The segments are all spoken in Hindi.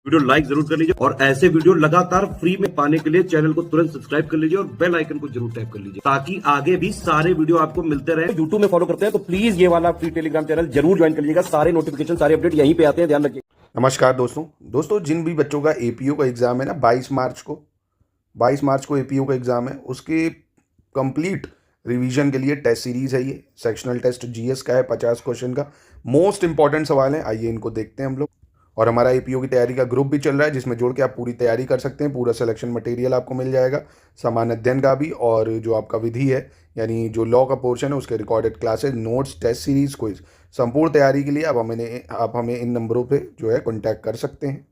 वीडियो लाइक जरूर कर लीजिए और ऐसे वीडियो लगातार फ्री में पाने के लिए चैनल को तुरंत सब्सक्राइब कर लीजिए और बेल आइकन को जरूर टैप कर लीजिए ताकि आगे भी सारे वीडियो आपको मिलते रहे। यूट्यूब में फॉलो करते हैं तो प्लीज ये वाला फ्री टेलीग्राम चैनल जरूर ज्वाइन कर लीजिएगा। सारे नोटिफिकेशन सारे अपडेट यहीं पे आते हैं, ध्यान रखिए। नमस्कार दोस्तों जिन भी बच्चों का एपीओ का एग्ज़ाम है ना 22 मार्च को एपीओ का एग्ज़ाम है, उसके कंप्लीट रिवीजन के लिए टेस्ट सीरीज़ है। ये सेक्शनल टेस्ट जीएस का है, 50 क्वेश्चन का मोस्ट इंपॉर्टेंट सवाल है। आइए इनको देखते हैं हम लोग। और हमारा एपीओ की तैयारी का ग्रुप भी चल रहा है जिसमें जोड़ के आप पूरी तैयारी कर सकते हैं। पूरा सिलेक्शन मटेरियल आपको मिल जाएगा, सामान्य अध्ययन का भी, और जो आपका विधि है यानी जो लॉ का पोर्शन है उसके recorded classes, notes, test series, quiz, संपूर्ण तैयारी के लिए आप हमें इन नंबरों पे जो है कॉन्टैक्ट कर सकते हैं।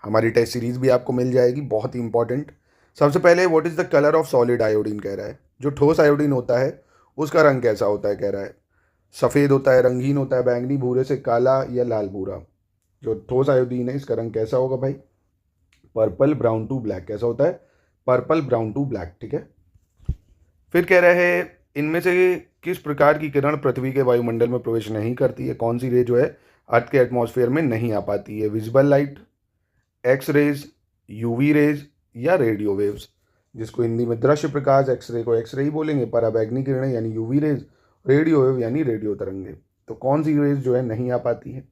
हमारी टेस्ट सीरीज़ भी आपको मिल जाएगी, बहुत ही इंपॉर्टेंट। सबसे पहले what is the colour of solid iodine कह रहा है। जो ठोस आयोडीन होता है उसका रंग कैसा होता है कह रहा है। सफ़ेद होता है, रंगीन होता है, बैंगनी, भूरे से काला या लाल भूरा। जो ठोस आयोडीन है इसका रंग कैसा होगा भाई? Purple brown to black. कैसा होता है? Purple brown to black. ठीक है। फिर कह रहे हैं इनमें से किस प्रकार की किरण पृथ्वी के वायुमंडल में प्रवेश नहीं करती है? कौन सी रे जो है अर्थ के एटमॉस्फेयर में नहीं आ पाती है? Visible light, X rays, UV rays या रेडियो वेव्स। जिसको हिंदी में दृश्य प्रकाश, एक्सरे को एक्सरे ही बोलेंगे, पराबैंगनी किरणें यानी यूवी रेज, रेडियो वेव यानी रेडियो तरंगे। तो कौन सी रेज जो है नहीं आ पाती है?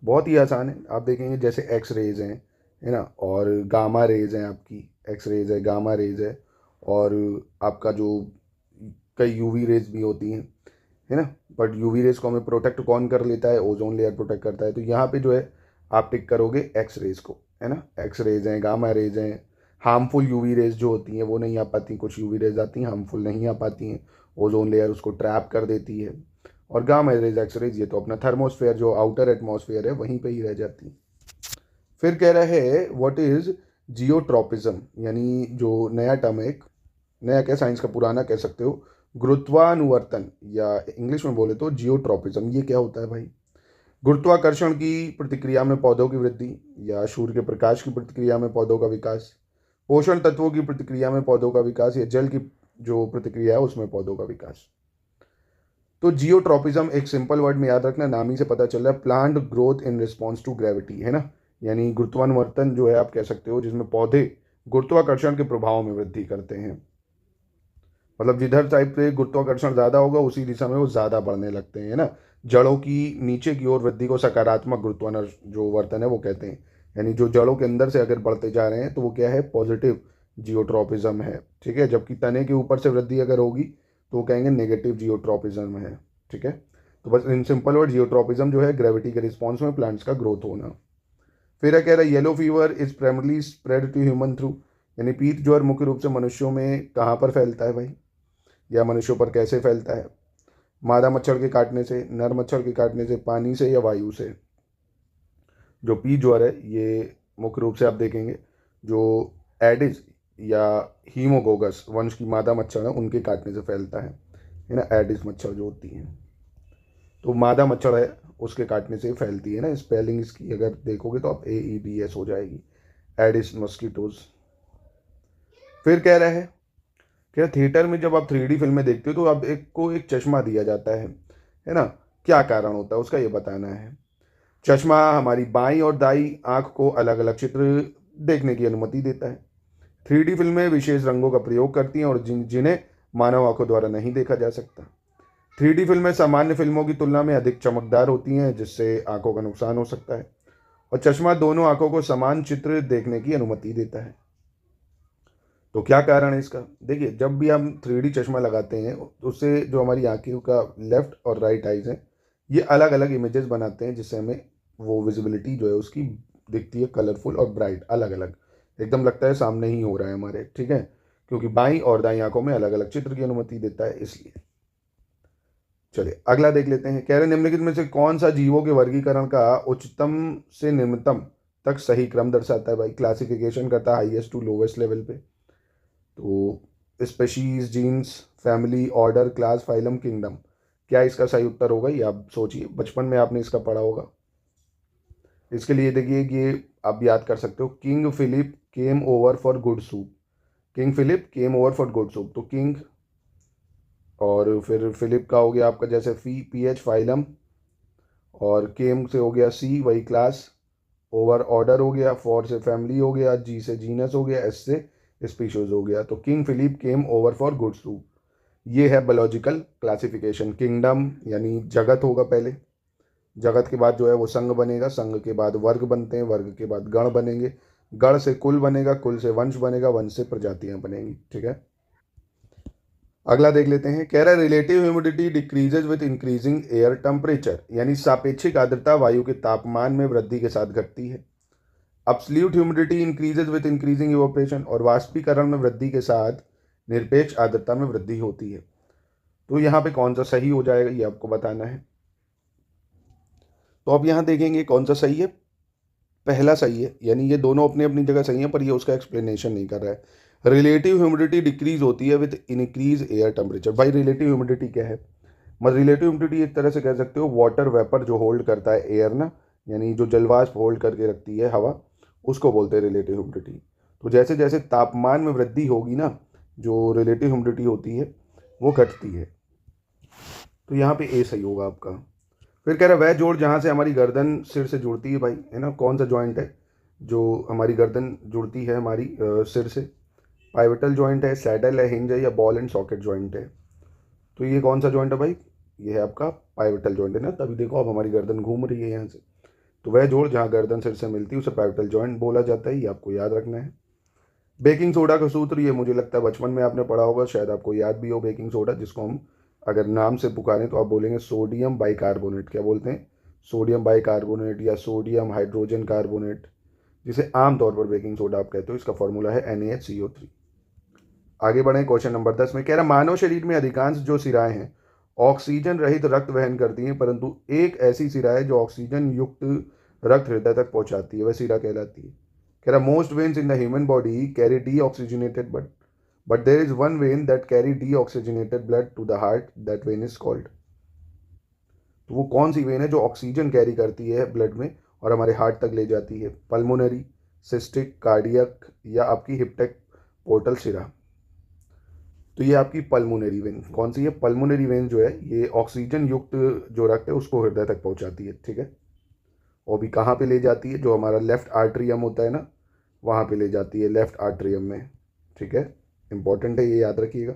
बहुत ही आसान है। आप देखेंगे जैसे एक्स रेज हैं, है ना, और गामा रेज हैं। आपकी एक्स रेज है, गामा रेज है, और आपका जो कई यूवी रेज भी होती हैं, है ना। बट यूवी रेज को हमें प्रोटेक्ट कौन कर लेता है? ओजोन लेयर प्रोटेक्ट करता है। तो यहाँ पे जो है आप टिक करोगे एक्स रेज को, है ना। एक्स रेज हैं, गामा रेज हैं। हार्मफुल यूवी रेज जो होती हैं वो नहीं आ पाती। कुछ यूवी रेज आती हैं, हार्मफुल नहीं आ पाती हैं। ओजोन लेयर उसको ट्रैप कर देती है। और गामा रेज, एक्स रेज, ये तो अपना थर्मोस्फेयर जो आउटर एटमॉस्फेयर है वहीं पे ही रह जाती है। फिर कह रहे हैं व्हाट इज जियोट्रॉपिज्म, यानी जो नया टर्म है, नया क्या, साइंस का पुराना कह सकते हो, गुरुत्वानुवर्तन, या इंग्लिश में बोले तो जियोट्रॉपिज्म। ये क्या होता है भाई? गुरुत्वाकर्षण की प्रतिक्रिया में पौधों की वृद्धि, या सूर्य के प्रकाश की प्रतिक्रिया में पौधों का विकास, पोषण तत्वों की प्रतिक्रिया में पौधों का विकास, या जल की जो प्रतिक्रिया है उसमें पौधों का विकास। तो जियोट्रॉपिज्म एक सिंपल वर्ड में याद रखना, नाम ही से पता चल रहा है, plant growth in response to gravity, है ना। यानी गुरुत्वानुवर्तन जो है आप कह सकते हो जिसमें पौधे गुरुत्वाकर्षण के प्रभाव में वृद्धि करते हैं। मतलब जिधर टाइप पे गुरुत्वाकर्षण ज़्यादा होगा उसी दिशा में वो ज़्यादा बढ़ने लगते हैं, है ना। जड़ों की नीचे की ओर वृद्धि को सकारात्मक गुरुत्वाकर्षण जो वर्तन है वो कहते हैं। यानी जो जड़ों के अंदर से अगर बढ़ते जा रहे हैं तो वो क्या है? पॉजिटिव जियोट्रॉपिज्म है। ठीक है। जबकि तने के ऊपर से वृद्धि अगर होगी तो वो कहेंगे नेगेटिव जियोट्रॉपिज्म है। ठीक है। तो बस इन सिंपल वर्ड, जियोट्रॉपिज्म जो है ग्रेविटी के रिस्पॉन्स में प्लांट्स का ग्रोथ होना। फिर कह रहा है yellow fever is primarily spread to human through, यानी पीत ज्वर मुख्य रूप से मनुष्यों में कहाँ पर फैलता है भाई, या मनुष्यों पर कैसे फैलता है? मादा मच्छर के काटने से, नर मच्छर के काटने से, पानी से, या वायु से? जो पीत ज्वर है ये मुख्य रूप से आप देखेंगे जो एडिस या हीमोगोगस वंश की मादा मच्छर है उनके काटने से फैलता है ना। एडिस मच्छर जो होती हैं, तो मादा मच्छर है उसके काटने से फैलती है ना। स्पेलिंग इसकी अगर देखोगे तो आप AEDS हो जाएगी, एडिस मस्कीटोज। फिर कह रहा है क्या, थिएटर में जब आप 3D फिल्में देखते हो तो आप एक चश्मा दिया जाता है ना। क्या कारण होता है उसका ये बताना है। चश्मा हमारी बाईं और दाईं आंख को अलग अलग चित्र देखने की अनुमति देता है। 3D फिल्में विशेष रंगों का प्रयोग करती हैं और जिन्हें मानव आंखों द्वारा नहीं देखा जा सकता। 3D फिल्में सामान्य फिल्मों की तुलना में अधिक चमकदार होती हैं जिससे आंखों का नुकसान हो सकता है। और चश्मा दोनों आंखों को समान चित्र देखने की अनुमति देता है। तो क्या कारण है इसका? देखिए जब भी हम 3D चश्मा लगाते हैं उससे जो हमारी आंखों का लेफ्ट और राइट आइज है ये अलग अलग इमेजेस बनाते हैं जिससे हमें वो विजिबिलिटी जो है उसकी दिखती है कलरफुल और ब्राइट, अलग अलग, एकदम लगता है सामने ही हो रहा है हमारे। ठीक है। क्योंकि बाईं और दाईं आंखों में अलग अलग चित्र की अनुमति देता है इसलिए। चलिए अगला देख लेते हैं। कह रहे निम्नलिखित में से कौन सा जीवों के वर्गीकरण का उच्चतम से निम्नतम तक सही क्रम दर्शाता है भाई? क्लासिफिकेशन करता है हाईएस्ट टू लोवेस्ट लेवल पे। तो species, genes, family, order, class, phylum, kingdom, क्या इसका सही उत्तर होगा? ये आप सोचिए, बचपन में आपने इसका पढ़ा होगा। इसके लिए देखिए ये आप याद कर सकते हो, King Philip came over for good soup. King Philip came over for good soup, तो किंग और फिर फिलिप का हो गया आपका जैसे PH फाइलम, और केम से हो गया सी, वही क्लास, ओवर ऑर्डर हो गया, फॉर से फैमिली हो गया, जी से जीनस हो गया, एस से स्पीशीज हो गया। तो King Philip came over for goods to. ये है बायोलॉजिकल क्लासिफिकेशन। किंगडम यानी जगत होगा पहले, जगत के बाद जो है वो संघ बनेगा, संघ के बाद वर्ग बनते हैं, वर्ग के बाद गण बनेंगे, गण से कुल बनेगा, कुल से वंश बनेगा, वंश से प्रजातियां बनेंगी। ठीक है, अगला देख लेते हैं। कह रहा है relative humidity decreases with increasing air temperature, यानी सापेक्षिक आर्द्रता वायु के तापमान में वृद्धि के साथ घटती है। Absolute humidity increases with increasing evaporation, और वाष्पीकरण में वृद्धि के साथ निरपेक्ष आर्द्रता में वृद्धि होती है। तो यहाँ पे कौन सा सही हो जाएगा ये आपको बताना है। तो अब यहाँ देखेंगे कौन सा सही है। पहला सही है, यानी ये दोनों अपनी अपनी जगह सही है, पर ये उसका एक्सप्लेनेशन नहीं कर रहा है। रिलेटिव ह्यूमिडिटी डिक्रीज होती है विद इंक्रीज एयर टेम्परेचर। भाई रिलेटिव ह्यूमिडिटी क्या है? मतलब रिलेटिव ह्यूमिडिटी एक तरह से कह सकते हो वाटर वेपर जो होल्ड करता है एयर ना, यानी जो जलवाष्प होल्ड करके रखती है हवा, उसको बोलते हैं रिलेटिव ह्यूमिडिटी। तो जैसे जैसे तापमान में वृद्धि होगी ना, जो रिलेटिव ह्यूमिडिटी होती है वो घटती है। तो यहाँ पे ए सही होगा आपका। फिर कह रहा है वह जोड़ जहाँ से हमारी गर्दन सिर से जुड़ती है। भाई है ना, कौन सा जॉइंट है जो हमारी गर्दन जुड़ती है हमारी सिर से? पाइवटल जॉइंट है, सैडल है, हिंज है, या बॉल एंड सॉकेट जॉइंट है? तो ये कौन सा जॉइंट है भाई? ये है आपका पाइवटल जॉइंट है ना, तभी देखो अब हमारी गर्दन घूम रही है यहाँ से। तो वह जोड़ जहाँ गर्दन सिर से मिलती है उसे पाइवटल जॉइंट बोला जाता है, ये आपको याद रखना है। बेकिंग सोडा का सूत्र, ये मुझे लगता है बचपन में आपने पढ़ा होगा, शायद आपको याद भी हो। बेकिंग सोडा, जिसको हम अगर नाम से पुकारें तो आप बोलेंगे सोडियम बाइकार्बोनेट। क्या बोलते हैं? सोडियम बाइकार्बोनेट या सोडियम हाइड्रोजन कार्बोनेट, जिसे आमतौर पर बेकिंग सोडा आप कहते हो। इसका फॉर्मूला है NaHCO3। आगे बढ़े क्वेश्चन नंबर 10 में। कह रहा मानव शरीर में अधिकांश जो सिराएं हैं ऑक्सीजन रहित रक्त वहन करती हैं, परंतु एक ऐसी सिरा है जो ऑक्सीजन युक्त रक्त हृदय तक पहुंचाती है, वह सिरा कहलाती है। कह रहा most veins in the human body carry deoxygenated blood, but there is one vein that carry deoxygenated blood to the heart, that vein is called. तो वो कौन सी वेन है जो ऑक्सीजन कैरी करती है ब्लड में और हमारे हार्ट तक ले जाती है? पल्मोनरी, सिस्टिक, कार्डियक, या आपकी हिप्टेक पोर्टल सिरा? तो ये आपकी पल्मोनरी वेन कौन सी है? पल्मोनरी वेन जो है ये ऑक्सीजन युक्त जो रक्त है उसको हृदय तक पहुंचाती है। ठीक है, और भी कहाँ पे ले जाती है? जो हमारा लेफ्ट आर्ट्रियम होता है ना, वहाँ पे ले जाती है, लेफ्ट आर्ट्रियम में। ठीक है, इंपॉर्टेंट है, ये याद रखिएगा।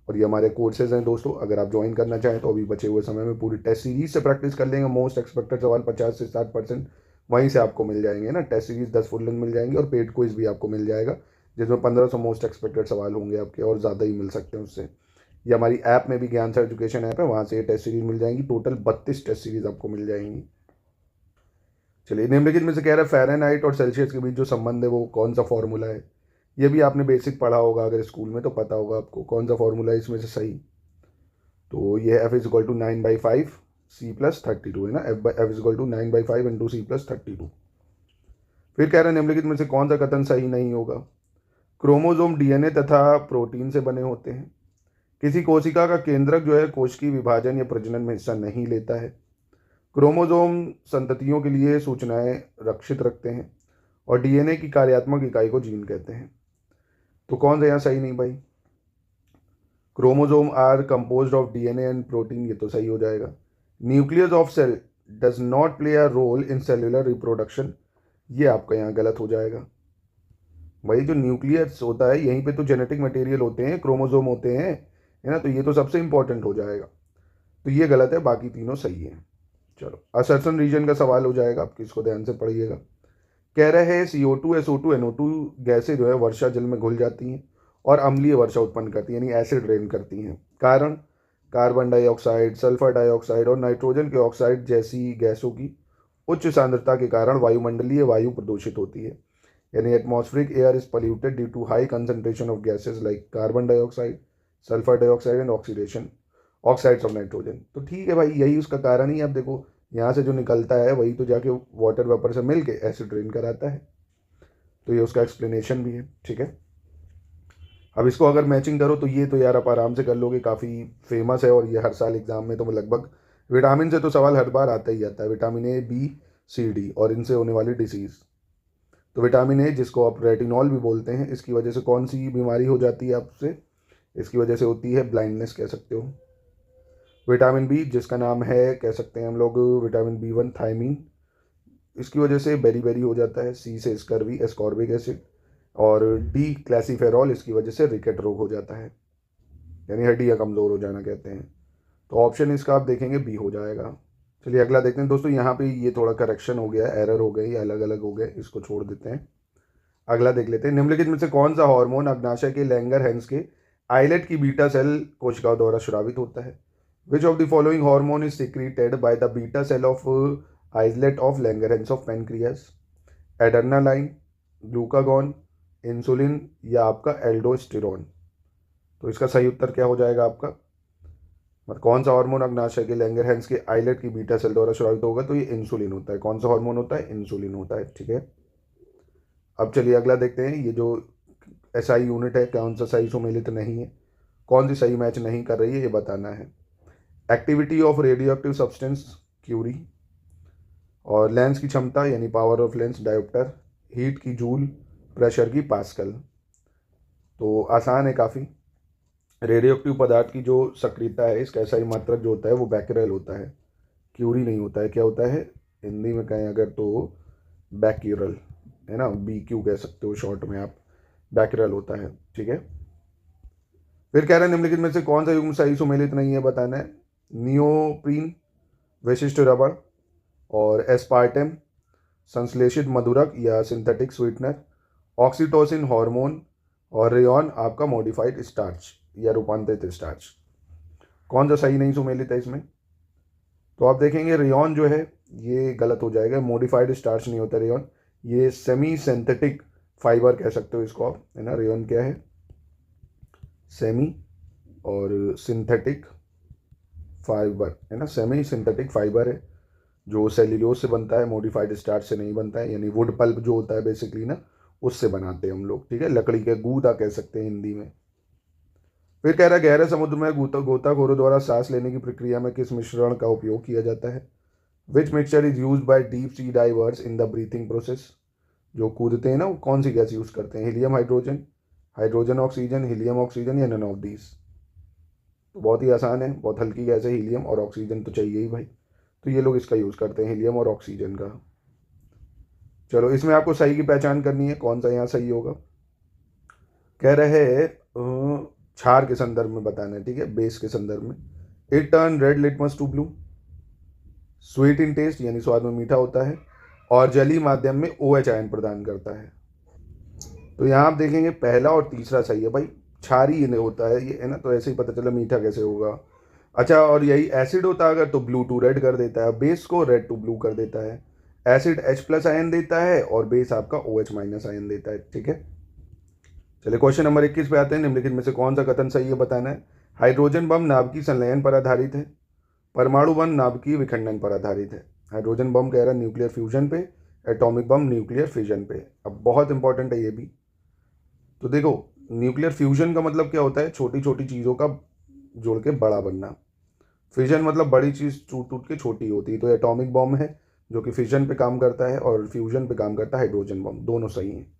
और ये हमारे कोर्सेज हैं दोस्तों, अगर आप ज्वाइन करना चाहें तो अभी बचे हुए समय में पूरी टेस्ट सीरीज से प्रैक्टिस कर लेंगे। मोस्ट एक्सपेक्टेड सवाल 50 से 60% वहीं से आपको मिल जाएंगे ना। टेस्ट सीरीज 10 फुल लेंथ मिल जाएंगे, और पेड क्विज भी आपको मिल जाएगा जिसमें 1500 मोस्ट एक्सपेक्टेड सवाल होंगे आपके, और ज़्यादा ही मिल सकते हैं उससे। ये हमारी ऐप में भी ज्ञान सर एजुकेशन ऐप है, वहाँ से ये टेस्ट सीरीज मिल जाएंगी। टोटल 32 टेस्ट सीरीज आपको मिल जाएंगी। चलिए, निम्नलिखित में से कह रहा है फ़ारेनहाइट और सेल्सियस के बीच जो संबंध है वो कौन सा फॉर्मूला है? ये भी आपने बेसिक पढ़ा होगा अगर स्कूल में, तो पता होगा आपको कौन सा फॉर्मूला है इसमें से सही। तो ये F is equal to 9/5 C+32 है ना। F is equal to 9/5 into C+32। फिर कह रहा है निम्नलिखित में से कौन सा कथन सही नहीं होगा? क्रोमोसोम DNA तथा प्रोटीन से बने होते हैं। किसी कोशिका का केंद्रक जो है कोश की विभाजन या प्रजनन में हिस्सा नहीं लेता है। क्रोमोसोम संततियों के लिए सूचनाएं रक्षित रखते हैं, और DNA की कार्यात्मक इकाई को जीन कहते हैं। तो कौन सा यहाँ सही नहीं भाई? Chromosome are composed of DNA and protein, ये तो सही हो जाएगा। Nucleus of cell does not play a role in cellular reproduction, ये आपका यहाँ गलत हो जाएगा। भाई जो न्यूक्लियस होता है यहीं पे तो जेनेटिक मटेरियल होते हैं, क्रोमोसोम होते हैं, है ना। तो ये तो सबसे इंपॉर्टेंट हो जाएगा, तो ये गलत है, बाकी तीनों सही है। चलो, असर्सन रीजन का सवाल हो जाएगा, आप इसको ध्यान से पढ़िएगा। कह रहे हैं CO2, SO2, NO2 गैसें जो है वर्षा जल में घुल जाती हैं और अम्लीय वर्षा उत्पन्न करती हैं, यानी एसिड रेन करती हैं। कारण कार्बन डाइऑक्साइड, सल्फर डाइऑक्साइड और नाइट्रोजन के ऑक्साइड जैसी गैसों की उच्च सांद्रता के कारण वायुमंडलीय वायु प्रदूषित होती है, यानी atmospheric air is polluted due to high concentration of gases like carbon dioxide, sulphur dioxide and oxidation oxides of nitrogen. तो ठीक है भाई, यही उसका कारण ही है। आप देखो यहाँ से जो निकलता है वही तो जाके वाटर वेपर से मिल के एसिड रेन कराता है, तो ये उसका एक्सप्लेनेशन भी है। ठीक है, अब इसको अगर मैचिंग करो तो ये तो यार आप आराम से कर लोगे, काफ़ी फेमस है, और ये हर साल एग्जाम में तो लगभग विटामिन से तो सवाल हर बार आता ही आता है। Vitamin A, B, C, D और इनसे होने वाली डिसीज़। तो विटामिन A, जिसको आप रेटिनॉल भी बोलते हैं, इसकी वजह से कौन सी बीमारी हो जाती है आपसे? इसकी वजह से होती है ब्लाइंडनेस, कह सकते हो। विटामिन बी जिसका नाम है, कह सकते हैं हम लोग, विटामिन B1 थायमीन, इसकी वजह से बेरी बेरी हो जाता है। सी से स्कर्वी, एस्कॉर्बिक एसिड। और डी क्लासीफेरॉल, इसकी वजह से रिकेट रोग हो जाता है, यानी हड्डियाँ कमज़ोर हो जाना कहते हैं। तो ऑप्शन इसका आप देखेंगे बी हो जाएगा। चलिए अगला देखते हैं दोस्तों। यहाँ पे ये थोड़ा करेक्शन हो गया, एरर हो गई, अलग अलग हो गए, इसको छोड़ देते हैं। अगला देख लेते हैं। निम्नलिखित में से कौन सा हार्मोन अग्नाशय के लैंगरहैंस के आइलेट की बीटा सेल कोशिकाओं द्वारा स्रावित होता है? Which of the following hormone is secreted by the beta cell of islet of Langerhans of pancreas? Adrenaline, glucagon, insulin या आपका एल्डोस्टेरोन? तो इसका सही उत्तर क्या हो जाएगा आपका? मतलब कौन सा हार्मोन अग्नाशय के लैंगरहैंस के आइलेट की बीटा सेल द्वारा स्रावित होगा? तो ये इंसुलिन होता है। कौन सा हार्मोन होता है? इंसुलिन होता है। ठीक है, अब चलिए अगला देखते हैं। ये जो एसआई यूनिट है, कौन सा सही सुमेलित नहीं है, कौन सी सही मैच नहीं कर रही है, ये बताना है। Activity of radio active substance curie, और लेंस की क्षमता यानी power of lens dioptre, heat की जूल, प्रेशर की पास्कल। तो आसान है काफ़ी। रेडियो एक्टिव पदार्थ की जो सक्रियता है, इसका एसआई मात्रक जो होता है वो बैक्यूरेल होता है, क्यूरी नहीं होता है। क्या होता है हिंदी में कहें अगर तो बैक्यूरल, है ना, BQ कह सकते हो शॉर्ट में आप, बैक्यूरल होता है। ठीक है, फिर कह रहे हैं निम्नलिखित में से कौन सा युग्म सही सुमेलित नहीं है, बताना है। नियोप्रीन, विशिष्ट रबड़, और एस्पार्टेम, संश्लेषित मधुरक या सिंथेटिक स्वीटनर, ऑक्सीटोसिन हार्मोन, और रेयॉन आपका मॉडिफाइड स्टार्च या रूपांतरित स्टार्च। कौन सा सही नहीं सुमेलित है इसमें? तो आप देखेंगे रेयॉन जो है ये गलत हो जाएगा। मॉडिफाइड स्टार्च नहीं होता रेयॉन, ये सेमी सिंथेटिक फाइबर कह सकते हो इसको आप, है ना। रेयॉन क्या है? सेमी और सिंथेटिक फाइबर, है ना। सेमी सिंथेटिक फाइबर है जो सेल्यूलोज से बनता है, मॉडिफाइड स्टार्च से नहीं बनता है, यानी वुड पल्प जो होता है बेसिकली ना, उससे बनाते हैं हम लोग। ठीक है, लकड़ी के गूदा कह सकते हैं हिंदी में। फिर कह रहा है गहरे समुद्र में गोताखोरों द्वारा सांस लेने की प्रक्रिया में किस मिश्रण का उपयोग किया जाता है? Which mixture is use by deep sea divers in the breathing process? जो कूदते हैं ना वो कौन सी गैस यूज़ करते हैं? Helium hydrogen, hydrogen oxygen, helium oxygen या नन ऑफ दीज? तो बहुत ही आसान है, बहुत हल्की गैस है हीलियम, और ऑक्सीजन तो चाहिए ही भाई। तो ये लोग इसका यूज़ करते हैं, हीलियम और ऑक्सीजन का। चलो इसमें आपको सही की पहचान करनी है, कौन सा यहाँ सही होगा। कह रहे हैं क्षार के संदर्भ में बताना है। ठीक है, बेस के संदर्भ में। It turn red litmus to blue, sweet in taste यानी स्वाद में मीठा होता है, और जलीय माध्यम में OH आयन प्रदान करता है। तो यहाँ आप देखेंगे पहला और तीसरा सही है भाई, क्षारी होता है ये, है ना। तो ऐसे ही पता चला मीठा कैसे होगा। अच्छा, और यही एसिड होता है अगर तो ब्लू टू रेड कर देता है, बेस को रेड टू ब्लू कर देता है। एसिड H+ आयन देता है और बेस आपका OH- आयन देता है। ठीक है, चलिए क्वेश्चन नंबर 21 पे आते हैं। निम्नलिखित में से कौन सा कथन सही है, बताना है। हाइड्रोजन बम नाभिकीय संलयन पर आधारित है, परमाणु बम नाभिकीय विखंडन पर आधारित है। हाइड्रोजन बम कह रहा है न्यूक्लियर फ्यूजन पे, एटॉमिक बम न्यूक्लियर फिजन पे। अब बहुत इंपॉर्टेंट है ये भी। तो देखो न्यूक्लियर फ्यूजन का मतलब क्या होता है? छोटी छोटी चीज़ों का जोड़ के बड़ा बनना। फिजन मतलब बड़ी चीज़ टूट टूट के छोटी होती है। तो एटॉमिक बम है जो कि फिजन पे काम करता है, और फ्यूजन पे काम करता है हाइड्रोजन बम। दोनों सही हैं।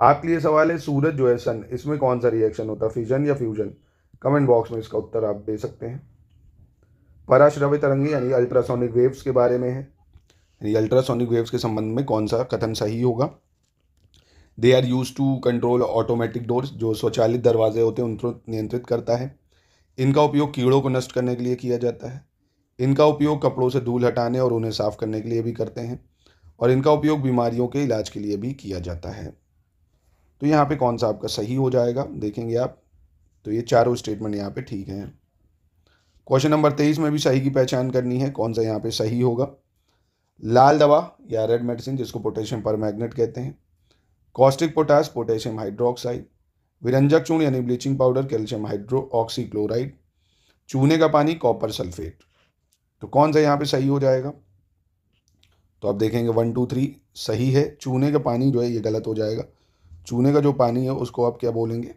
आपके लिए सवाल है, सूरज जो है सन, इसमें कौन सा रिएक्शन होता है, फिजन या फ्यूजन? कमेंट बॉक्स में इसका उत्तर आप दे सकते हैं। पराश्रव्य तरंगे यानी अल्ट्रासोनिक वेव्स के बारे में है, यानी अल्ट्रासोनिक वेव्स के संबंध में कौन सा कथन सही होगा? They are use to control automatic doors, जो स्वचालित दरवाजे होते हैं उनको नियंत्रित करता है। इनका उपयोग कीड़ों को नष्ट करने के लिए किया जाता है। इनका उपयोग कपड़ों से धूल हटाने और उन्हें साफ करने के लिए भी करते हैं, और इनका उपयोग बीमारियों के इलाज के लिए भी किया जाता है। तो यहाँ पे कौन सा आपका सही हो जाएगा देखेंगे आप। तो ये चारों स्टेटमेंट यहाँ पे ठीक हैं। क्वेश्चन नंबर 23 में भी सही की पहचान करनी है, कौन सा यहाँ पे सही होगा। लाल दवा या रेड मेडिसिन जिसको पोटेशियम परमैग्नेट कहते हैं, कॉस्टिक पोटास पोटेशियम हाइड्रोक्साइड, विरंजक चूर्ण यानी ब्लीचिंग पाउडर कैल्शियम हाइड्रोक्सीक्लोराइड, चूने का पानी कॉपर सल्फेट। तो कौन सा यहाँ पे सही हो जाएगा? तो आप देखेंगे 1 2 3 सही है। चूने का पानी जो है ये गलत हो जाएगा। चूने का जो पानी है उसको आप क्या बोलेंगे?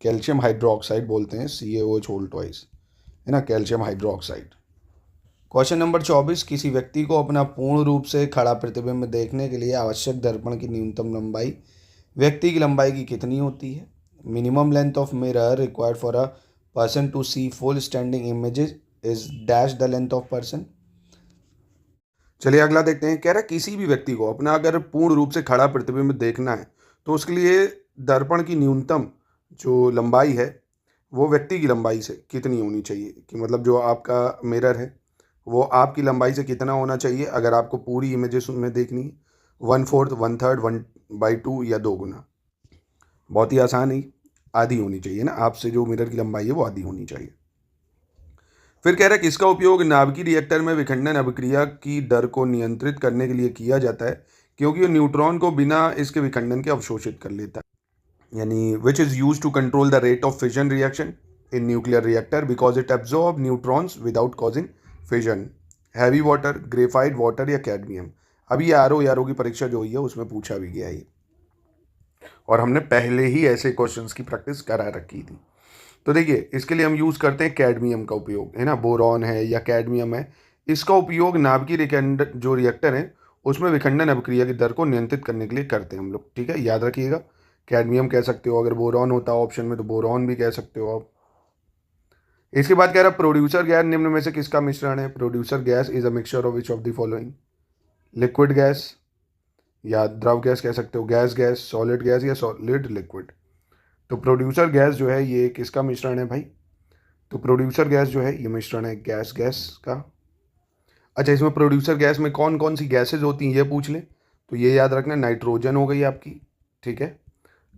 कैल्शियम हाइड्रोक्साइड बोलते हैं, CaOH होल ट्वाइस, है ना, कैल्शियम हाइड्रोक्साइड। क्वेश्चन नंबर 24, किसी व्यक्ति को अपना पूर्ण रूप से खड़ा प्रतिबिंब देखने के लिए आवश्यक दर्पण की न्यूनतम लंबाई व्यक्ति की लंबाई की कितनी होती है? Minimum length of mirror required for a person to see full standing images is dash the length of person. चलिए अगला देखते हैं। कह रहा है किसी भी व्यक्ति को अपना अगर पूर्ण रूप से खड़ा प्रतिबिंब देखना है तो उसके लिए दर्पण की न्यूनतम जो लंबाई है वो व्यक्ति की लंबाई से कितनी होनी चाहिए, कि मतलब जो आपका मिरर है वो आपकी लंबाई से कितना होना चाहिए अगर आपको पूरी इमेजेस में देखनी है। 1/4, 1/3, 1/2 या 2 गुना। बहुत ही आसान है, आधी होनी चाहिए ना, आपसे जो मिरर की लंबाई है वो आधी होनी चाहिए। फिर कह रहा है किसका उपयोग नाभिकीय रिएक्टर में विखंडन अभिक्रिया की दर को नियंत्रित करने के लिए किया जाता है, क्योंकि वो न्यूट्रॉन को बिना इसके विखंडन के अवशोषित कर लेता है। यानी which is use to control the rate of fission reaction in nuclear reactor because it absorb neutrons without causing fission. Heavy water, graphite water या कैडमियम। अभी आरओ की परीक्षा जो हुई है उसमें पूछा भी गया है और हमने पहले ही ऐसे क्वेश्चंस की प्रैक्टिस करा रखी थी। तो देखिए इसके लिए हम यूज़ करते हैं कैडमियम का उपयोग, है ना, बोरॉन है या कैडमियम है। इसका उपयोग नाभिकीय जो रिएक्टर है उसमें विखंडन अभिक्रिया की दर को नियंत्रित करने के लिए करते हैं हम लोग। ठीक है, याद रखिएगा, कैडमियम कह सकते हो, अगर बोरॉन होता है ऑप्शन में तो बोरॉन भी कह सकते हो आप। इसके बाद कह रहा है प्रोड्यूसर गैस निम्न में से किसका मिश्रण है। Producer gas is a mixture of which of the following. Liquid gas या द्रव गैस कह सकते हो, गैस गैस, सॉलिड गैस या सॉलिड लिक्विड। तो प्रोड्यूसर गैस जो है ये किसका मिश्रण है भाई। तो प्रोड्यूसर गैस जो है ये मिश्रण है गैस गैस का। अच्छा, इसमें प्रोड्यूसर गैस में कौन कौन सी गैसेज होती हैं ये पूछ ले तो ये याद रखना, नाइट्रोजन हो गई आपकी, ठीक है,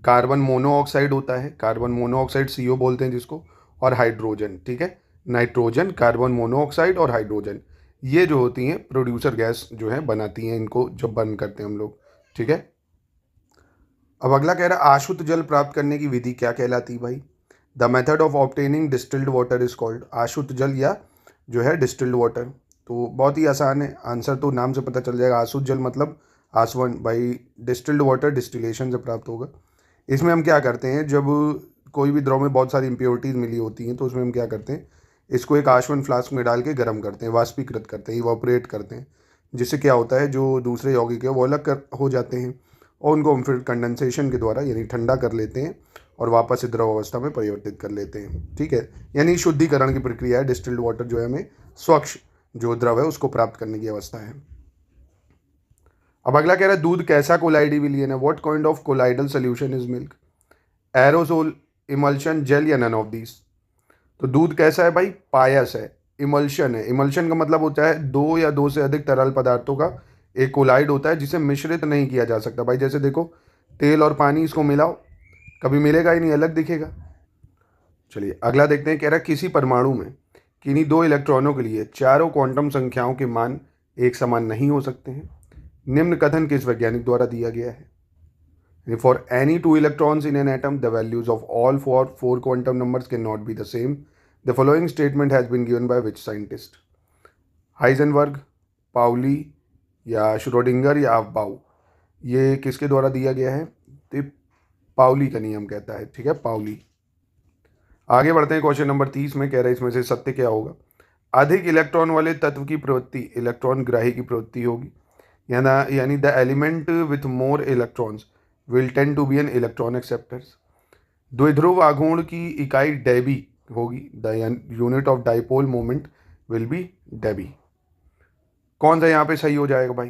कार्बन मोनोऑक्साइड होता है, कार्बन मोनोऑक्साइड CO बोलते हैं जिसको, और हाइड्रोजन। ठीक है, नाइट्रोजन, कार्बन मोनोऑक्साइड और हाइड्रोजन, ये जो होती हैं प्रोड्यूसर गैस जो है बनाती हैं इनको जब बर्न करते हैं हम लोग। ठीक है, अब अगला कह रहा है आशुद्ध जल प्राप्त करने की विधि क्या कहलाती है भाई। The method of obtaining distilled water is called. आशुद्ध जल या जो है डिस्टिल्ड वाटर, तो बहुत ही आसान है, आंसर तो नाम से पता चल जाएगा। आशुद्ध जल मतलब आसवन, भाई डिस्टिल्ड वाटर डिस्टिलेशन से प्राप्त होगा। इसमें हम क्या करते हैं, जब कोई भी द्रव में बहुत सारी इम्प्योरिटीज़ मिली होती हैं तो उसमें हम क्या करते हैं, इसको एक आसवन फ्लास्क में डाल के गर्म करते हैं, वाष्पीकृत करते हैं, इवापोरेट करते हैं, जिससे क्या होता है जो दूसरे यौगिक है वो अलग हो जाते हैं और उनको हम फिर कंडेंसेशन के द्वारा यानी ठंडा कर लेते हैं और वापस से द्रव अवस्था में परिवर्तित कर लेते हैं। ठीक है, यानी शुद्धिकरण की प्रक्रिया है। डिस्टिल्ड वाटर जो है हमें स्वच्छ जो द्रव है उसको प्राप्त करने की अवस्था है। अब अगला कह रहा है दूध कैसा कोलाइडी विलियन है। What kind of colloidal solution is milk. Aerosol, emulsion, gel या नन ऑफ दीज। तो दूध कैसा है भाई, पायस है, इमल्शन है। इमल्शन का मतलब होता है दो या दो से अधिक तरल पदार्थों का एक कोलाइड होता है जिसे मिश्रित नहीं किया जा सकता। भाई जैसे देखो तेल और पानी, इसको मिलाओ कभी मिलेगा ही नहीं, अलग दिखेगा। चलिए अगला देखते हैं। कह रहा है किसी परमाणु में किन्हीं 2 इलेक्ट्रॉनों के लिए चारों क्वांटम संख्याओं के मान एक समान नहीं हो सकते हैं। निम्न कथन किस वैज्ञानिक द्वारा दिया गया है। For any 2 electrons in an atom the values of all 4 quantum numbers can not be the same. The following statement has been given by which scientist. Heisenberg, Pauli या श्रोडिंगर या अफबाउ। ये किसके द्वारा दिया गया है, तो पाउली का नियम कहता है। ठीक है, पाउली। आगे बढ़ते हैं क्वेश्चन नंबर 30 में। कह रहे हैं इसमें से सत्य क्या होगा। अधिक इलेक्ट्रॉन वाले तत्व की प्रवृत्ति इलेक्ट्रॉन ग्राही की प्रवृत्ति होगी, यानी the element with more electrons will tend to be an electron acceptors. द्विध्रुव आघूर्ण की इकाई डेबी होगी, the unit of dipole moment will be debye. कौन सा यहाँ पे सही हो जाएगा भाई,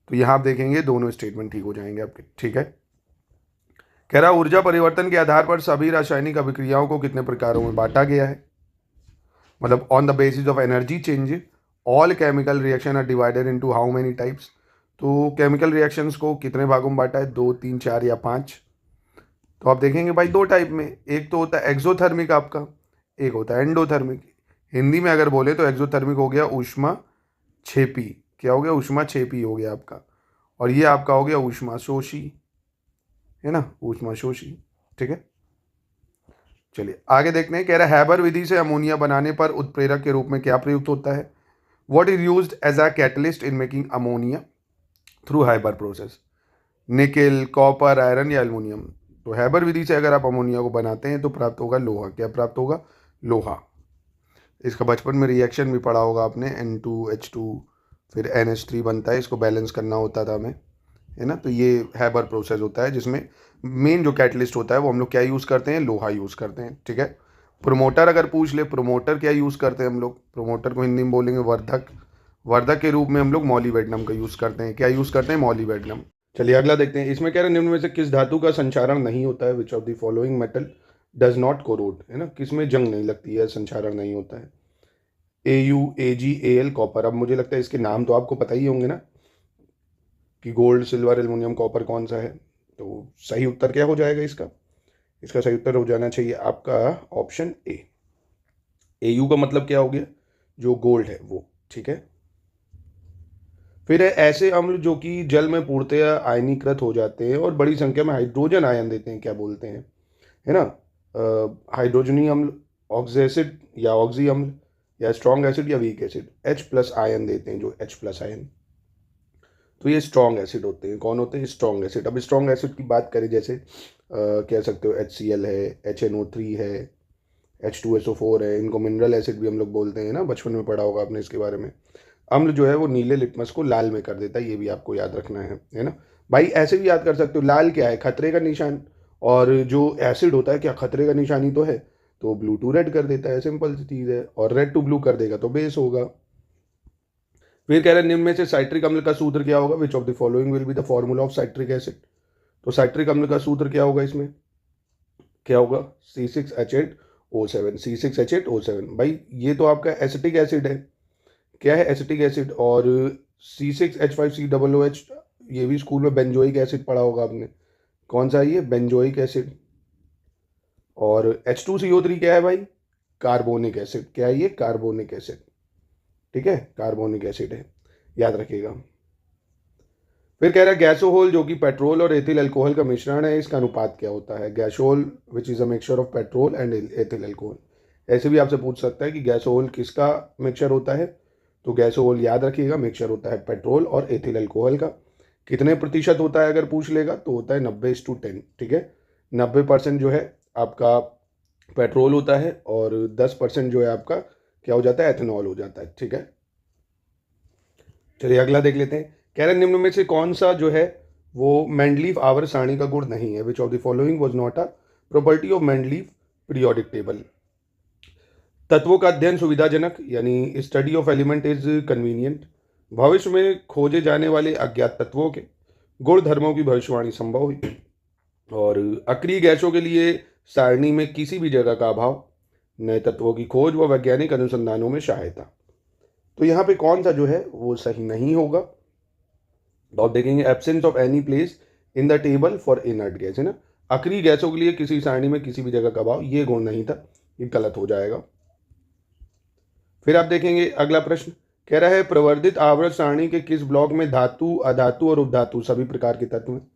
तो यहाँ आप देखेंगे दोनों स्टेटमेंट ठीक हो जाएंगे आपके। ठीक है, कह रहा ऊर्जा परिवर्तन के आधार पर सभी रासायनिक अभिक्रियाओं को कितने प्रकारों में बांटा गया है। मतलब on the basis of energy change all chemical reaction are divided into how many types. तो केमिकल रिएक्शंस को कितने भागों में बांटा है, 2, 3, 4 या 5। तो आप देखेंगे भाई 2 टाइप में, एक तो होता है एक्सोथर्मिक आपका, एक होता है एंडोथर्मिक। हिंदी में अगर बोले तो एक्सोथर्मिक हो गया ऊष्मा छेपी, क्या हो गया, ऊष्मा छेपी हो गया आपका, और ये आपका हो गया ऊष्मा शोषी, है ना, ऊष्मा शोषी। ठीक है, चलिए आगे देखते हैं। कह रहा है हैबर विधि से अमोनिया बनाने पर उत्प्रेरक के रूप में क्या प्रयुक्त होता है। What is used as a catalyst in making ammonia through Haber process. Nickel, copper, iron या एल्युमिनियम। तो हैबर विधि से अगर आप अमोनिया को बनाते हैं तो प्राप्त होगा लोहा। क्या प्राप्त होगा, लोहा। इसका बचपन में रिएक्शन भी पढ़ा होगा आपने, N2H2 फिर NH3 बनता है, इसको बैलेंस करना होता था हमें, है ना। तो ये हैबर प्रोसेस होता है जिसमें मेन जो कैटलिस्ट होता है वो हम लोग क्या यूज़ करते हैं, लोहा यूज़ करते हैं, ठीक है। प्रोमोटर अगर पूछ ले, प्रोमोटर क्या यूज़ करते हैं हम लोग, प्रोमोटर को हिंदी में बोलेंगे वर्धक। वर्धक के रूप में हम लोग मॉलिब्डेनम का यूज़ करते हैं। क्या यूज़ करते हैं, मॉलिब्डेनम। चलिए अगला देखते हैं। इसमें कह रहे हैं निम्न में से किस धातु का संचारण नहीं होता है, which of the following metal does not corrode, है ना, किसमें जंग नहीं लगती है, संचारण नहीं होता है। AU AG AL copper. अब मुझे लगता है इसके नाम तो आपको पता ही होंगे ना, कि गोल्ड सिल्वर एल्युमिनियम कॉपर कौन सा है। तो सही उत्तर क्या हो जाएगा इसका, इसका सही उत्तर हो जाना चाहिए आपका ऑप्शन ए। AU का मतलब क्या हो गया, जो गोल्ड है वो, ठीक है। फिर है ऐसे अम्ल जो कि जल में पूर्णतया आयनीकृत हो जाते हैं और बड़ी संख्या में हाइड्रोजन आयन देते हैं, क्या बोलते हैं, है ना। हाइड्रोजनी अम्ल, ऑक्सी एसिड या ऑक्सी अम्ल, या स्ट्रॉन्ग एसिड या वीक एसिड। H+ आयन देते हैं, जो H+ आयन, तो ये स्ट्रॉन्ग एसिड होते हैं। कौन होते हैं, स्ट्रॉन्ग एसिड। अब स्ट्रॉन्ग एसिड की बात करें, जैसे कह सकते हो HCl है, HNO3 है, H2SO4 है, इनको मिनरल एसिड भी हम लोग बोलते हैं ना, बचपन में पढ़ा होगा आपने इसके बारे में। अम्ल जो है वो नीले लिटमस को लाल में कर देता है, ये भी आपको याद रखना है ना भाई। ऐसे भी याद कर सकते हो, लाल क्या है, खतरे का निशान, और जो एसिड होता है क्या खतरे का निशान ही तो है, तो ब्लू टू रेड कर देता है, सिंपल सी चीज़ है। और रेड टू ब्लू कर देगा तो बेस होगा। फिर कह रहे हैं निम्न में से साइट्रिक अम्ल का सूत्र क्या होगा, विच of the following will be the formula of citric acid. तो साइट्रिक अम्ल का सूत्र क्या होगा, इसमें क्या होगा, C6H8O7। C6H8O7 भाई, ये तो आपका एसिटिक एसिड है, क्या है, एसिटिक एसिड। और C6H5COOH, ये भी स्कूल में बेंजोइक एसिड पढ़ा होगा आपने, कौन सा है ये, बेंजोइक एसिड। और H2CO3 क्या है भाई, कार्बोनिक एसिड। क्या है ये, कार्बोनिक एसिड, ठीक है, कार्बोनिक एसिड है, याद रखिएगा। फिर कह रहा है गैसोहोल जो कि पेट्रोल और एथिल अल्कोहल का मिश्रण है, इसका अनुपात क्या होता है। Gasohol which is a mixture of petrol and ethyl alcohol. ऐसे भी आपसे पूछ सकता है कि गैसोहोल किसका मिक्सचर होता है, तो गैसोहोल याद रखिएगा मिक्सचर होता है पेट्रोल और एथिल अल्कोहल का। कितने प्रतिशत होता है अगर पूछ लेगा, तो होता है 90:10, ठीक है। 90% जो है आपका पेट्रोल होता है और 10% जो है आपका क्या हो जाता है, एथेनॉल हो जाता है, ठीक है। चलिए अगला देख लेते हैं। कह रहे निम्न में से कौन सा जो है वो मेंडलीफ आवर्त सारणी का गुण नहीं है, which of the following was not a property of Mendeleev periodic table. तत्वों का अध्ययन सुविधाजनक, यानी study of element is convenient. भविष्य में खोजे जाने वाले अज्ञात तत्वों के गुण धर्मों की भविष्यवाणी संभव हुई। और अक्रिय गैसों के लिए सारणी में किसी भी जगह का अभाव, नए तत्वों की खोज व वैज्ञानिक अनुसंधानों में सहायता। तो यहाँ पे कौन सा जो है वो सही नहीं होगा, तो आप देखेंगे absence of any place in the table for inert gas, है ना। अक्रिय गैसों के लिए किसी सारणी में किसी भी जगह का अभाव, ये गुण नहीं था, ये गलत हो जाएगा। फिर आप देखेंगे अगला प्रश्न, कह रहा है प्रवर्धित आवर्त सारणी के किस ब्लॉक में धातु, अधातु और उपधातु सभी प्रकार के तत्व हैं।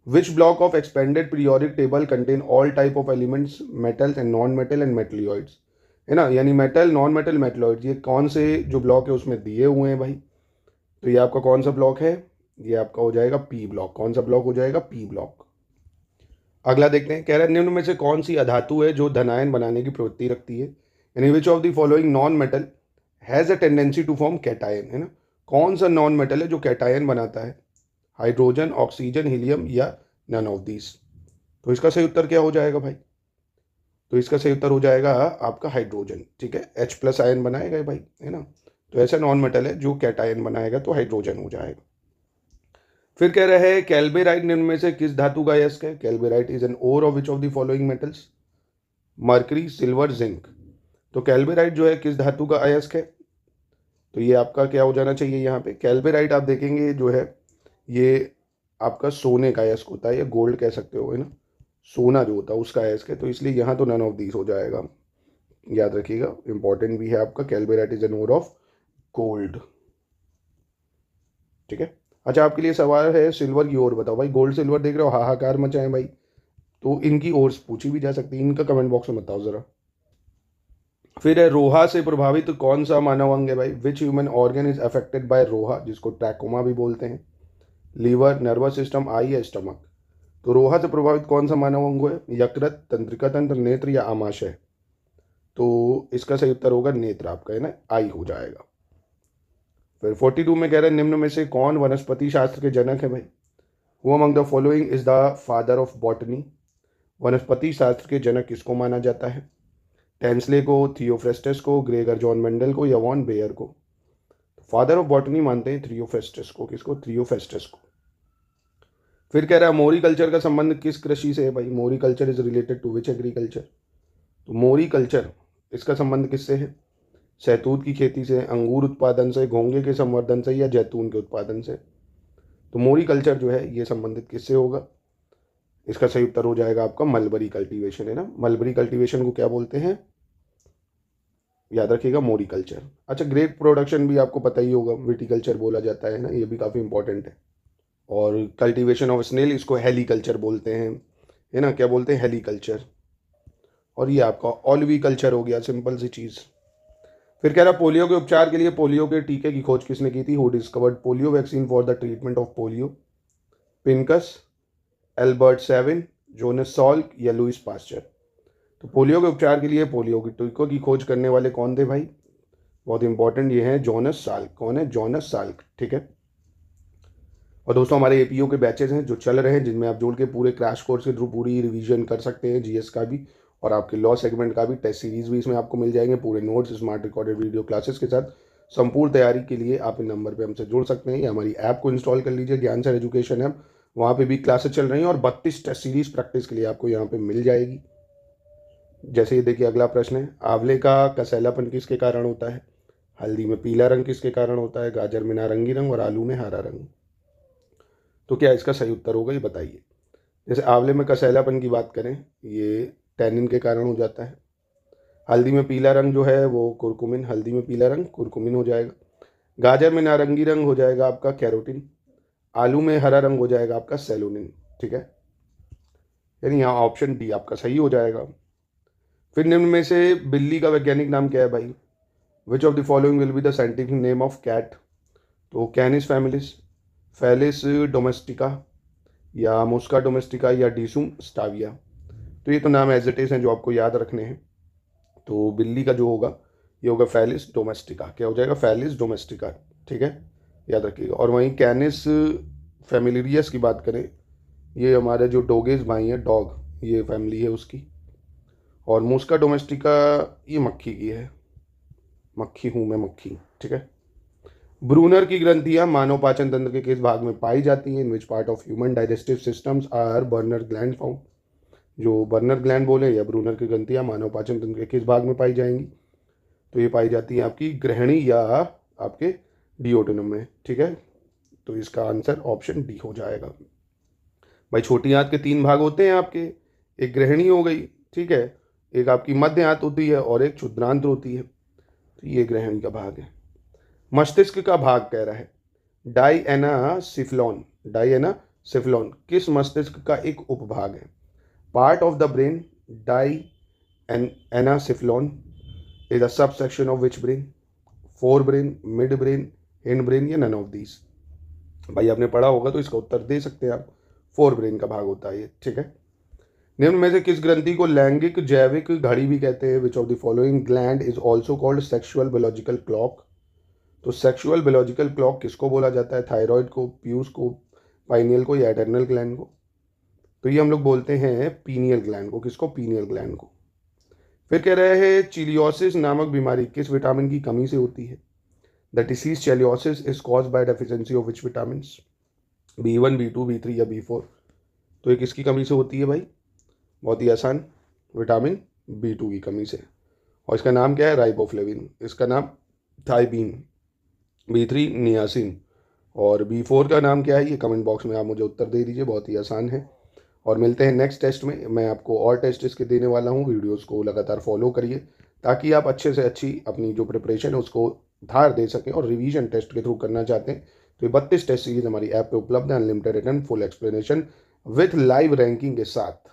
Which block of expanded periodic table contain all type of elements, metals and non metal and metalloids, है ना, यानी मेटल, नॉन मेटल, मेटलॉइड्स, ये कौन से जो ब्लॉक है उसमें दिए हुए हैं भाई। तो ये आपका कौन सा ब्लॉक है, ये आपका हो जाएगा पी ब्लॉक। कौन सा ब्लॉक हो जाएगा, पी ब्लॉक। अगला देखते हैं, कह रहा है निम्न में से कौन सी अधातु है जो धनायन बनाने की प्रवृत्ति रखती है, यानी which of the following non metal has a tendency to form cation, है ना। कौन सा नॉन मेटल है जो कैटायन बनाता है, हाइड्रोजन, ऑक्सीजन, हीलियम या नन ऑफ दीज। तो इसका सही उत्तर क्या हो जाएगा भाई, तो इसका सही उत्तर हो जाएगा आपका हाइड्रोजन, ठीक है। H+ आयन बनाएगा भाई, है ना। तो ऐसा नॉन मेटल है जो कैटायन बनाएगा, तो हाइड्रोजन हो जाएगा। फिर कह रहे हैं कैल्बेराइट निम्न में से किस धातु का अयस्क है। Calaverite is an ore of which of the following metals, mercury, silver, zinc. तो कैल्बेराइट जो है किस धातु का अयस्क है, तो ये आपका क्या हो जाना चाहिए यहाँ पे, कैल्बेराइट आप देखेंगे जो है ये आपका सोने का अयस्क होता है, या गोल्ड कह सकते हो, है ना, सोना जो होता है उसका अयस्क है, तो इसलिए यहाँ तो नन ऑफ दीज हो जाएगा, याद रखिएगा, इंपॉर्टेंट भी है आपका। Calaverite is an ore of gold, ठीक है। अच्छा आपके लिए सवाल है सिल्वर की ओर, बताओ भाई, गोल्ड सिल्वर देख रहे हो, हाहाकार मचाए भाई, तो इनकी ओर पूछी भी जा सकती है, इनका कमेंट बॉक्स में बताओ जरा। फिर है रोहा से प्रभावित कौन सा मानव अंग है भाई, which human organ is affected by रोहा, जिसको ट्रैकोमा भी बोलते हैं। लीवर, नर्वस सिस्टम, आई या स्टमक। तो रोहा से प्रभावित कौन सा मानव अंग है, यकृत, तंत्रिका तंत्र, नेत्र या आमाशय। तो इसका सही उत्तर होगा नेत्र आपका, है ना, आई हो जाएगा। फिर 42 में कह रहे हैं निम्न में से कौन वनस्पति शास्त्र के जनक है भाई। Who among the following is the father of botany? वनस्पति शास्त्र के जनक किसको माना जाता है? टेंसले को, थियोफ्रेस्टस को, ग्रेगर जॉन मेंडल को या वॉन बेयर को? फादर ऑफ बॉटनी मानते हैं थियोफ्रेस्टस को। किसको? थियोफ्रेस्टस को। फिर कह रहा है मोरी कल्चर का संबंध किस कृषि से है भाई? Moriculture is related to which agriculture? तो मोरी कल्चर इसका संबंध किससे है? शहतूत की खेती से, अंगूर उत्पादन से, घोंगे के संवर्धन से या जैतून के उत्पादन से? तो मोरी कल्चर जो है ये संबंधित किससे होगा? इसका सही उत्तर हो जाएगा आपका मलबरी कल्टीवेशन, है ना। मलबरी कल्टीवेशन को क्या बोलते हैं? याद रखिएगा, मोरी कल्चर। अच्छा, ग्रेप प्रोडक्शन भी आपको पता ही होगा, विटिकल्चर बोला जाता है ना, ये भी काफ़ी इंपॉर्टेंट है। और कल्टीवेशन ऑफ स्नेल, इसको हेलीकल्चर बोलते हैं, है ना। क्या बोलते हैं? हेलीकल्चर। और ये आपका ऑलिविकल्चर हो गया, सिंपल सी चीज़। फिर कह रहा पोलियो के उपचार के लिए पोलियो के टीके की खोज किसने की थी? Who discovered polio vaccine for the treatment of polio? Pincus, Albert seven, Jonas Salk या लुइस पास्चर? तो पोलियो के उपचार के लिए पोलियो के टीकों की खोज करने वाले कौन थे भाई? बहुत इंपॉर्टेंट, ये हैं जोनस साल्क। कौन है? जोनस साल्क, ठीक है। और दोस्तों हमारे एपीओ के बैचेज हैं जो चल रहे हैं, जिनमें आप जोड़ के पूरे क्रैश कोर्स के थ्रू पूरी रिवीजन कर सकते हैं, जीएस का भी और आपके लॉ सेगमेंट का भी। टेस्ट सीरीज भी इसमें आपको मिल जाएंगे, पूरे notes, smart recorded video classes के साथ। संपूर्ण तैयारी के लिए आप इन नंबर पे हमसे जुड़ सकते हैं या हमारी ऐप को इंस्टॉल कर लीजिए, ज्ञान सर एजुकेशन ऐप। वहाँ पे भी क्लासेस चल रही हैं और 32 टेस्ट सीरीज प्रैक्टिस के लिए आपको यहाँ पे मिल जाएगी। जैसे ये देखिए, अगला प्रश्न है, आंवले का कसैलापन किसके कारण होता है? हल्दी में पीला रंग किसके कारण होता है? गाजर में नारंगी रंग और आलू में हरा रंग। तो क्या इसका सही उत्तर होगा, ये बताइए। जैसे आंवले में कसैलापन की बात करें, ये टैनिन के कारण हो जाता है। हल्दी में पीला रंग जो है वो कुरकुमिन, हल्दी में पीला रंग कुरकुमिन हो जाएगा। गाजर में नारंगी रंग हो जाएगा आपका कैरोटीन। आलू में हरा रंग हो जाएगा आपका सेलोनिन, ठीक है। यानी यहाँ ऑप्शन डी आपका सही हो जाएगा। फिर निम्न में से बिल्ली का वैज्ञानिक नाम क्या है भाई? Which of the following will be the scientific name of cat? तो कैनिस फैमिलिस, फेलिस डोमेस्टिका या मुस्का डोमेस्टिका या डिसुम स्टाविया? तो ये तो नाम एज इट इज हैं जो आपको याद रखने हैं। तो बिल्ली का जो होगा ये होगा फेलिस डोमेस्टिका। क्या हो जाएगा? फेलिस डोमेस्टिका, ठीक है, याद रखिएगा। और वहीं कैनिस फैमिलियस की बात करें, ये हमारे जो डोगेज भाई हैं, डॉग, ये फैमिली है उसकी। और मुस्का डोमेस्टिका ये मक्खी की है, मक्खी हूँ मैं, मक्खी, ठीक है। ब्रूनर की ग्रंथियां मानव पाचन तंत्र के किस भाग में पाई जाती हैं? In which part of human digestive systems are burner gland found? जो बर्नर ग्लैंड बोले या ब्रूनर की ग्रंथियां मानव पाचन तंत्र के किस भाग में पाई जाएंगी? तो ये पाई जाती है आपकी ग्रहणी या आपके डिओडेनम में, ठीक है। तो इसका आंसर ऑप्शन डी हो जाएगा। भाई छोटी आंत के 3 भाग होते हैं आपके, एक ग्रहणी हो गई, ठीक है, एक आपकी मध्य आंत होती है और एक क्षुद्रांत होती है। तो ये ग्रहणी का भाग है। मस्तिष्क का भाग कह रहा है डाइएनासिफ्लॉन, डाइएनासिफ्लॉन किस मस्तिष्क का एक उपभाग है? Part of the brain diencephalon is a subsection of which brain? Forebrain, midbrain, hindbrain या नन ऑफ दीज? भाई आपने पढ़ा होगा तो इसका उत्तर दे सकते हैं आप, फोर ब्रेन का भाग होता है ये, ठीक है। निम्न में से किस ग्रंथि को लैंगिक जैविक घड़ी भी कहते हैं? विच of the following gland is also called sexual biological clock? तो सेक्सुअल बायोलॉजिकल क्लॉक किसको बोला जाता है? थायराइड को, पीयूष को, पाइनियल को या एडर्नल ग्लैंड को? तो ये हम लोग बोलते हैं पीनियल ग्लैंड को। किसको? पीनियल ग्लैंड को। फिर कह रहे हैं चिलियोसिस नामक बीमारी किस विटामिन की कमी से होती है? The disease cheilosis is cause by deficiency of which vitamin? B1, B2, B3 या B4? तो ये किसकी कमी से होती है भाई? बहुत ही आसान, विटामिन B2 की कमी से। और इसका नाम क्या है? राइबोफ्लेविन। इसका नाम थाइबीन। B3 niacin. और B4 का नाम क्या है? ये कमेंट बॉक्स में आप मुझे उत्तर दे दीजिए, बहुत ही आसान है। और मिलते हैं नेक्स्ट टेस्ट में। मैं आपको और टेस्ट इसके देने वाला हूँ, वीडियोस को लगातार फॉलो करिए ताकि आप अच्छे से अच्छी अपनी जो प्रिपरेशन है उसको धार दे सकें। और रिवीजन टेस्ट के थ्रू करना चाहते हैं तो ये 32 टेस्ट सीरीज हमारी ऐप पे उपलब्ध है, unlimited return, full explanation with live ranking के साथ।